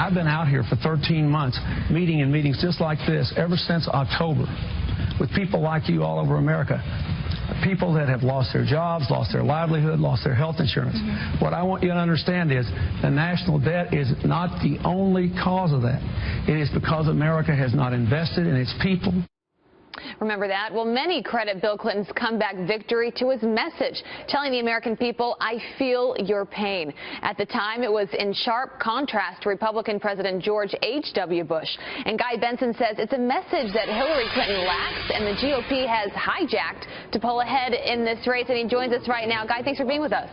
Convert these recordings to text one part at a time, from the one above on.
I've been out here for 13 months, meeting in meetings just like this ever since October, with people like you all over America. People that have lost their jobs, lost their livelihood, lost their health insurance. What I want you to understand is the national debt is not the only cause of that. It is because America has not invested in its people. Remember that? Well, many credit Bill Clinton's comeback victory to his message, telling the American people, I feel your pain. At the time, it was in sharp contrast to Republican President George H.W. Bush. And Guy Benson says it's a message that Hillary Clinton lacks and the GOP has hijacked to pull ahead in this race. And he joins us right now. Guy, thanks for being with us.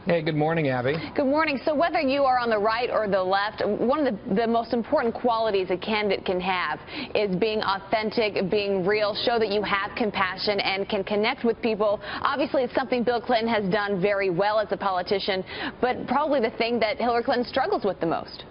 Hey, good morning, Abby. Good morning. So whether you are on the right or the left, one of the most important qualities a candidate can have is being authentic, being real, show that you have compassion and can connect with people. Obviously, it's something Bill Clinton has done very well as a politician, but probably the thing that Hillary Clinton struggles with the most.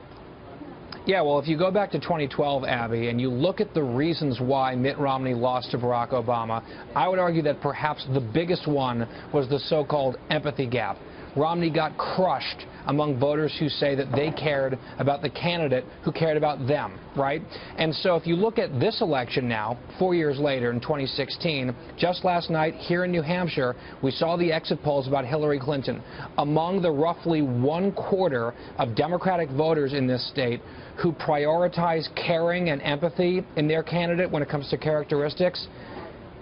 Yeah, well, if you go back to 2012, Abby, and you look at the reasons why Mitt Romney lost to Barack Obama, I would argue that perhaps the biggest one was the so-called empathy gap. Romney got crushed among voters who say that they cared about the candidate who cared about them, right? And so if you look at this election now, 4 years later in 2016, just last night here in New Hampshire, we saw the exit polls about Hillary Clinton. Among the roughly 1/4 of Democratic voters in this state who prioritize caring and empathy in their candidate when it comes to characteristics,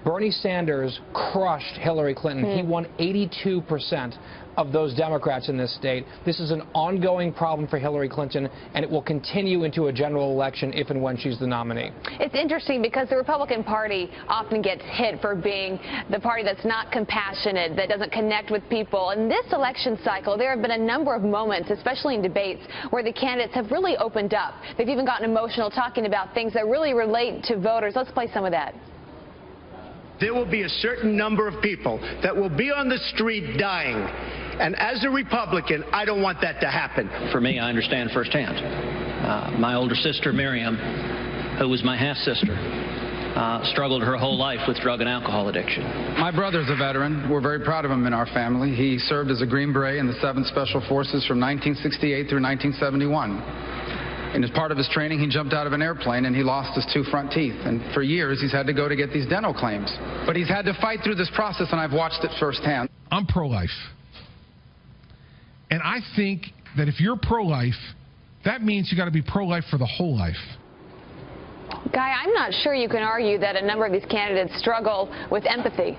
Bernie Sanders crushed Hillary Clinton. He won 82% of those Democrats in this state. This is an ongoing problem for Hillary Clinton, and it will continue into a general election if and when she's the nominee. It's interesting because the Republican Party often gets hit for being the party that's not compassionate, that doesn't connect with people. In this election cycle, there have been a number of moments, especially in debates, where the candidates have really opened up. They've even gotten emotional talking about things that really relate to voters. Let's play some of that. There will be a certain number of people that will be on the street dying. And as a Republican, I don't want that to happen. For me, I understand firsthand. My older sister, Miriam, who was my half-sister, struggled her whole life with drug and alcohol addiction. My brother's a veteran. We're very proud of him in our family. He served as a Green Beret in the 7th Special Forces from 1968 through 1971. And as part of his training, he jumped out of an airplane and he lost his 2 front teeth. And for years, he's had to go to get these dental claims. But he's had to fight through this process, and I've watched it firsthand. I'm pro-life. And I think that if you're pro-life, that means you got to be pro-life for the whole life. Guy, I'm not sure you can argue that a number of these candidates struggle with empathy.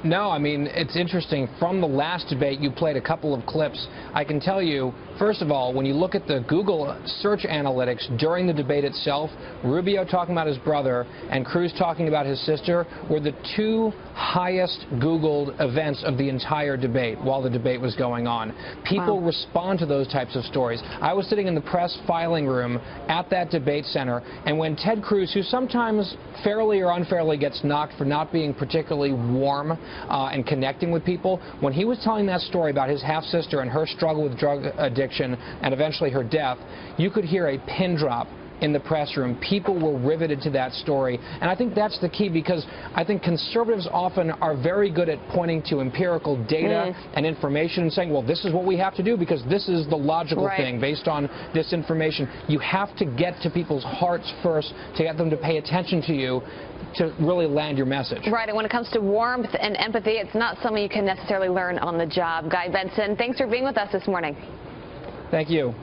No, I mean, it's interesting. From the last debate, you played a couple of clips. I can tell you, first of all, when you look at the Google search analytics during the debate itself, Rubio talking about his brother and Cruz talking about his sister were the 2 highest Googled events of the entire debate while the debate was going on. People respond to those types of stories. I was sitting in the press filing room at that debate center, and when Ted Cruz, who sometimes fairly or unfairly gets knocked for not being particularly warm and connecting with people, when he was telling that story about his half-sister and her struggle with drug addiction and eventually her death, you could hear a pin drop in the press room. People were riveted to that story. And I think that's the key, because I think conservatives often are very good at pointing to empirical data and information and saying, well, this is what we have to do because this is the logical thing based on this information. You have to get to people's hearts first to get them to pay attention to you to really land your message. Right, and when it comes to warmth and empathy, it's not something you can necessarily learn on the job. Guy Benson, thanks for being with us this morning. Thank you.